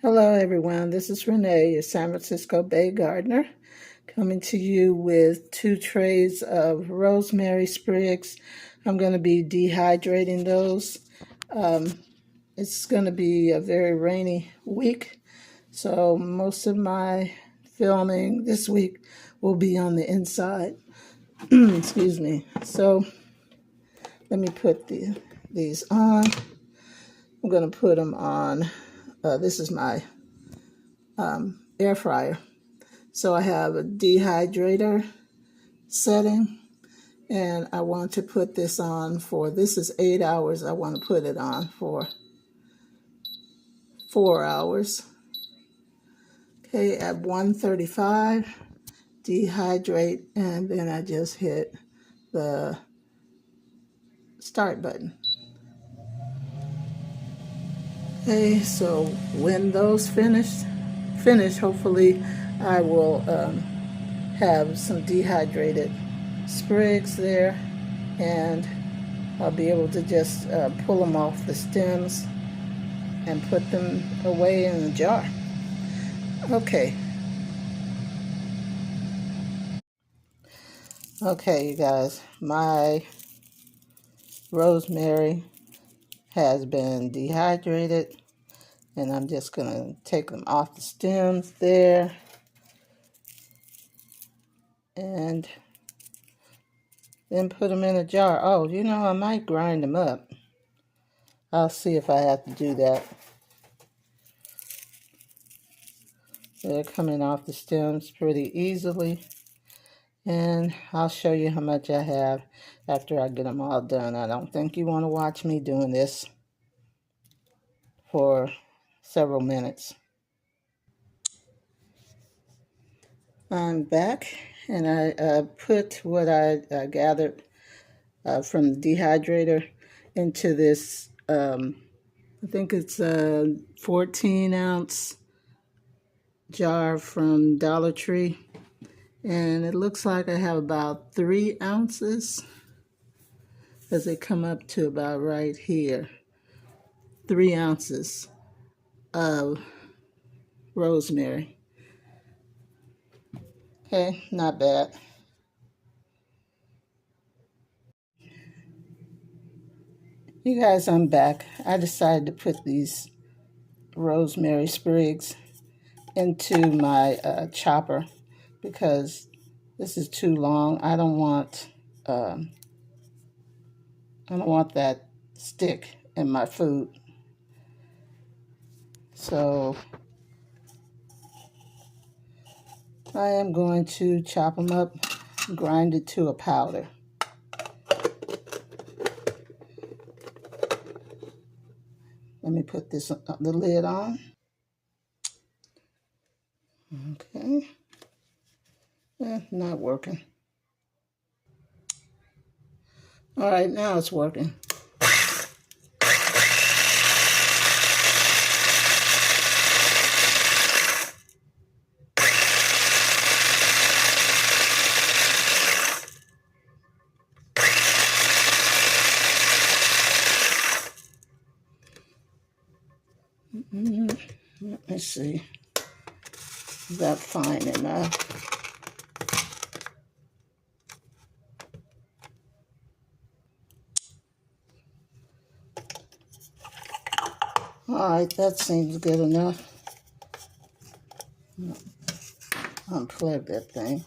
Hello everyone, this is Renee, your San Francisco Bay gardener, coming to you with 2 trays of rosemary sprigs. I'm going to be dehydrating those. It's going to be a very rainy week, so most of my filming this week will be on the inside. Excuse me. So let me put these on. I'm going to put them on. This is my air fryer. So I have a dehydrator setting, and I want to put this on for, this is 8 hours. I want to put it on for 4 hours. Okay, at 135, dehydrate, and then I just hit the start button. Okay, so when those finish, hopefully I will have some dehydrated sprigs there, and I'll be able to just pull them off the stems and put them away in a jar. Okay, you guys, my rosemary has been dehydrated, and I'm just gonna take them off the stems there and then put them in a jar. Oh, you know, I might grind them up. I'll see if I have to do that. They're coming off the stems pretty easily, and I'll show you how much I have after I get them all done. I don't think you want to watch me doing this for several minutes. I'm back, and I put what I gathered from the dehydrator into this, I think it's a 14-ounce jar from Dollar Tree, and it looks like I have about 3 ounces, as they come up to about right here. 3 ounces of rosemary. Okay, not bad. You guys, I'm back. I decided to put these rosemary sprigs into my chopper because this is too long. I don't want that stick in my food. So I am going to chop them up, grind it to a powder. Let me put the lid on. Okay. Not working. All right, now it's working. Let me see. Is that fine enough? All right, that seems good enough. Unplug that thing.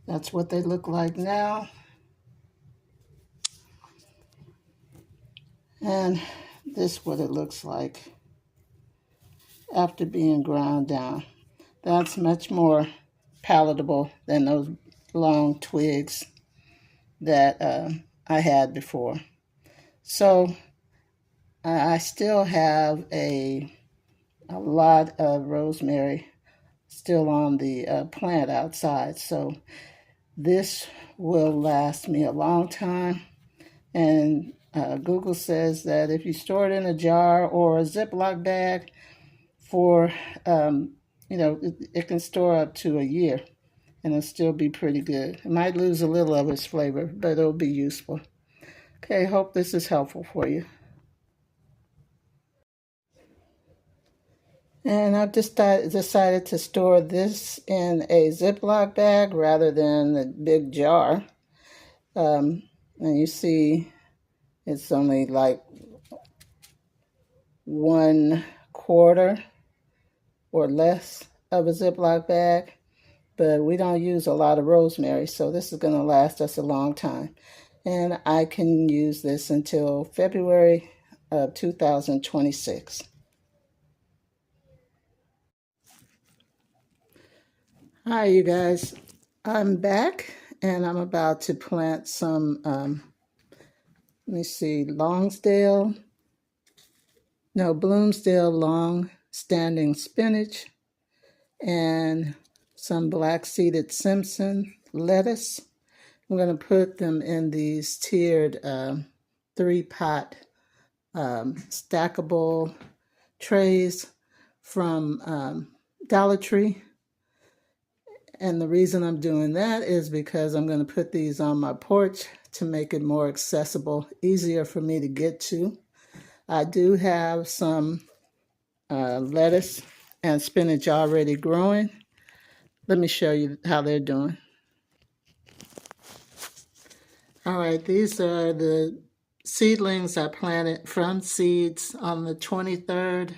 That's what they look like now. And this is what it looks like after being ground down. That's much more palatable than those long twigs that I had before. So I still have a lot of rosemary still on the plant outside. So this will last me a long time. And Google says that if you store it in a jar or a Ziploc bag for, it can store up to a year and it'll still be pretty good. It might lose a little of its flavor, but it'll be useful. Okay, hope this is helpful for you. And I've just decided to store this in a Ziploc bag rather than the big jar. And you see it's only like 1/4 or less of a Ziploc bag. But we don't use a lot of rosemary, so this is going to last us a long time. And I can use this until February of 2026. Hi, you guys. I'm back, and I'm about to plant some, let me see, Bloomsdale long-standing spinach, and some black-seeded Simpson lettuce. I'm going to put them in these tiered 3-pot stackable trays from Dollar Tree. And the reason I'm doing that is because I'm going to put these on my porch to make it more accessible, easier for me to get to. I do have some lettuce and spinach already growing. Let me show you how they're doing. All right, these are the seedlings I planted from seeds on the 23rd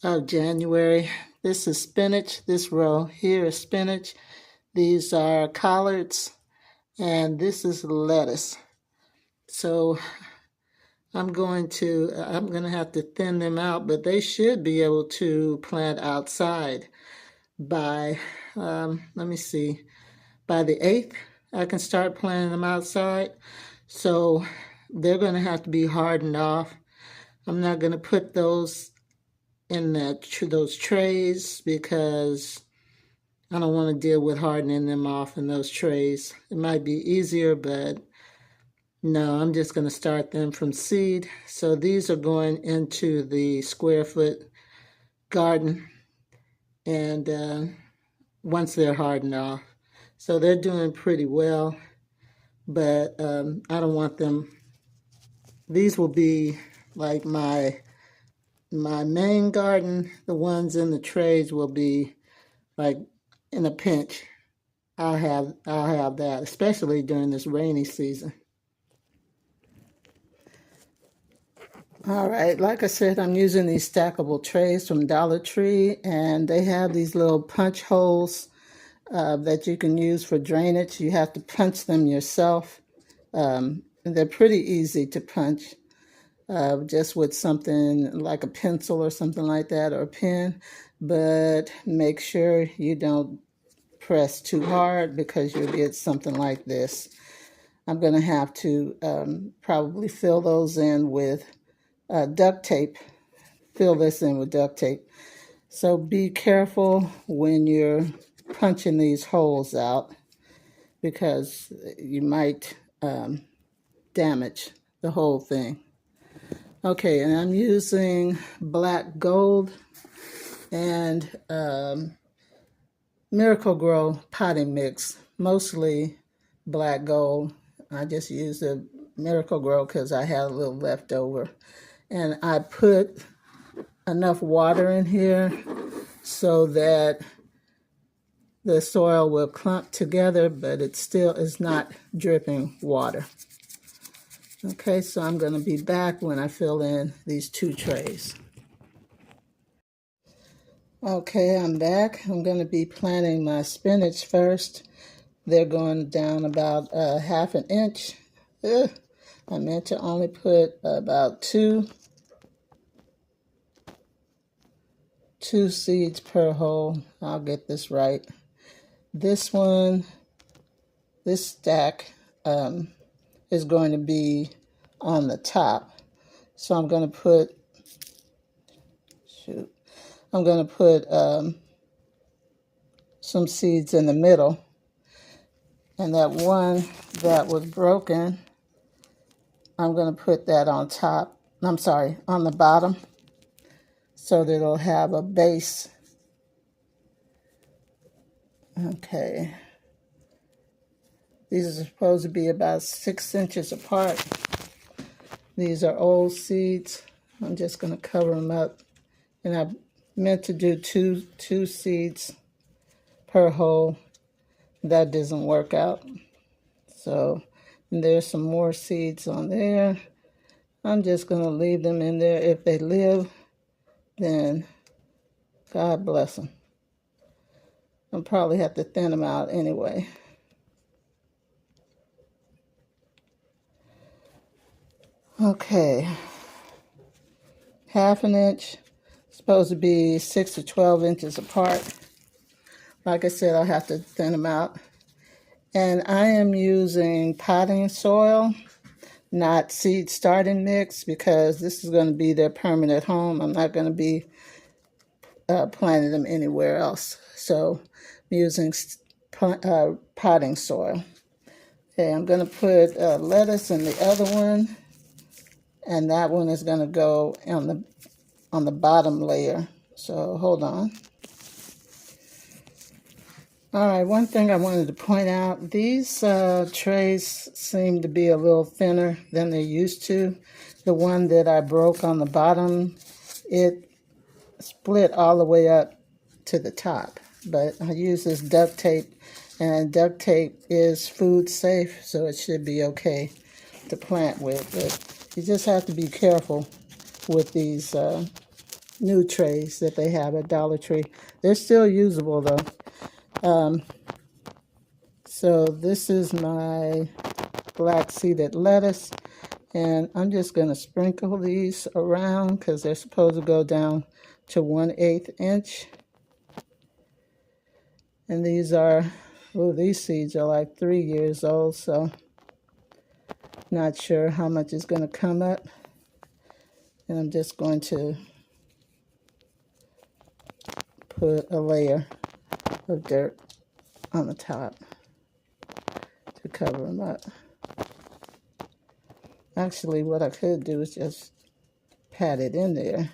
of January. This is spinach. This row here is spinach. These are collards, and this is lettuce. So I'm going to have to thin them out, but they should be able to plant outside by, let me see, by the 8th, I can start planting them outside. So they're going to have to be hardened off. I'm not going to put those in those trays because I don't want to deal with hardening them off in those trays. It might be easier, but no, I'm just going to start them from seed. So these are going into the square foot garden, and once they're hardened off. So they're doing pretty well, but I don't want them. These will be like my main garden. The ones in the trays will be like in a pinch. I'll have that, especially during this rainy season. All right, like I said, I'm using these stackable trays from Dollar Tree, and they have these little punch holes that you can use for drainage. You have to punch them yourself. And they're pretty easy to punch, just with something like a pencil or something like that, or a pen. But make sure you don't press too hard because you'll get something like this. I'm going to have to probably fill those in with duct tape. Fill this in with duct tape. So be careful when you're punching these holes out because you might damage the whole thing. Okay, and I'm using black gold and Miracle-Gro potting mix, mostly black gold. I just used the Miracle-Gro because I had a little left over. And I put enough water in here so that the soil will clump together, but it still is not dripping water. Okay, so I'm going to be back when I fill in these 2 trays. Okay, I'm back. I'm going to be planting my spinach first. They're going down about 1/2 inch. I meant to only put about two seeds per hole. I'll get this right. This one, this stack is going to be on the top. So I'm going to put, some seeds in the middle. And that one that was broken, I'm going to put that on top. I'm sorry, on the bottom, so that it'll have a base. Okay. These are supposed to be about 6 inches apart. These are old seeds. I'm just going to cover them up. And meant to do two seeds per hole. That doesn't work out. So there's some more seeds on there. I'm just going to leave them in there. If they live, then God bless them. I'll probably have to thin them out anyway. Okay, 1/2 inch, supposed to be 6 to 12 inches apart. Like I said, I'll have to thin them out. And I am using potting soil, not seed starting mix, because this is going to be their permanent home. I'm not going to be planting them anywhere else. So I'm using potting soil. Okay, I'm going to put lettuce in the other one, and that one is going to go on the bottom layer. So hold on. All right, one thing I wanted to point out, these trays seem to be a little thinner than they used to. The one that I broke on the bottom, it split all the way up to the top. But I use this duct tape, and duct tape is food safe, so it should be okay to plant with. But you just have to be careful with these new trays that they have at Dollar Tree. They're still usable though. So this is my black seeded lettuce, and I'm just going to sprinkle these around because they're supposed to go down to 1/8 inch. And these are, oh, these seeds are like 3 years old, so not sure how much is going to come up. And I'm just going to put a layer of dirt on the top to cover them up. Actually, what I could do is just pat it in there.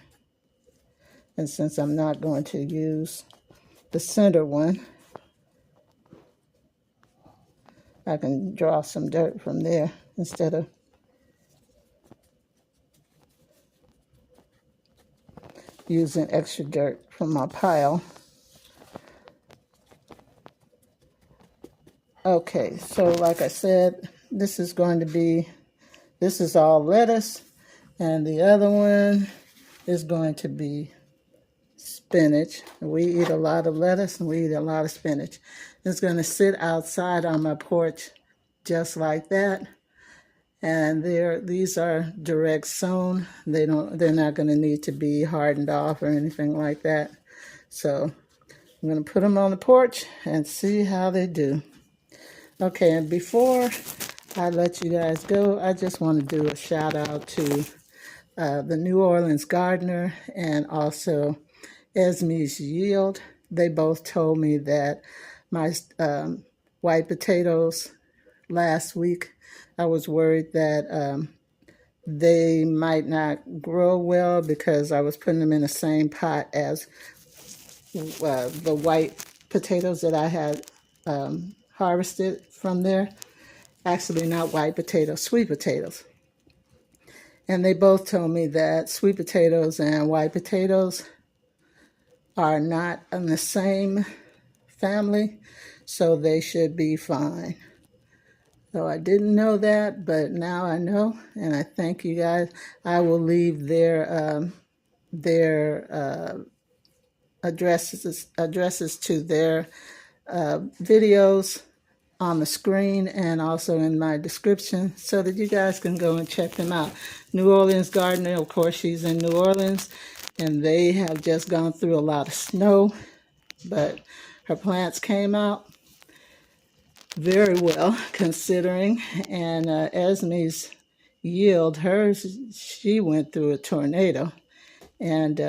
And since I'm not going to use the center one, I can draw some dirt from there instead of using extra dirt from my pile. Okay, so like I said, this is all lettuce, and the other one is going to be spinach. We eat a lot of lettuce and we eat a lot of spinach. It's going to sit outside on my porch just like that. And these are direct sown. They're not going to need to be hardened off or anything like that. So I'm going to put them on the porch and see how they do. Okay, and before I let you guys go, I just want to do a shout out to the New Orleans gardener and also Esme's Yield. They both told me that my white potatoes last week, I was worried that they might not grow well because I was putting them in the same pot as the white potatoes that I had harvested from there. Actually, not white potatoes, sweet potatoes. And they both told me that sweet potatoes and white potatoes are not in the same family, so they should be fine. So I didn't know that, but now I know, and I thank you guys. I will leave their addresses to their videos on the screen and also in my description so that you guys can go and check them out. New Orleans Gardener, of course, she's in New Orleans, and they have just gone through a lot of snow, but her plants came out very well considering. And Esme's Yield, she went through a tornado, and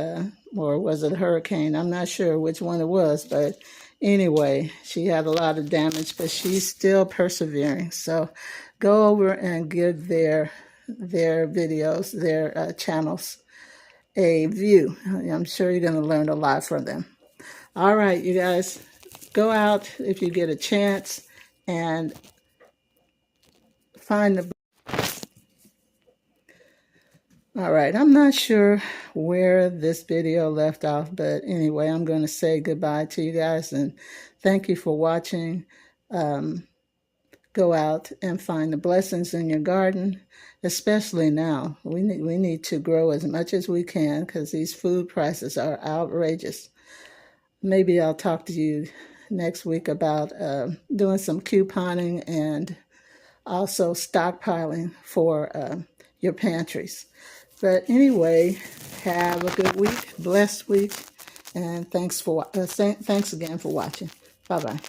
or was it a hurricane? I'm not sure which one it was, but anyway, she had a lot of damage, but she's still persevering. So go over and give their videos, their channels a view. I'm sure you're going to learn a lot from them. All right, you guys, go out if you get a chance and find the All right, I'm not sure where this video left off, but anyway, I'm going to say goodbye to you guys and thank you for watching. Go out and find the blessings in your garden, especially now. We need to grow as much as we can because these food prices are outrageous. Maybe I'll talk to you next week about doing some couponing and also stockpiling for your pantries. But anyway, have a good week, blessed week, and thanks again for watching. Bye-bye.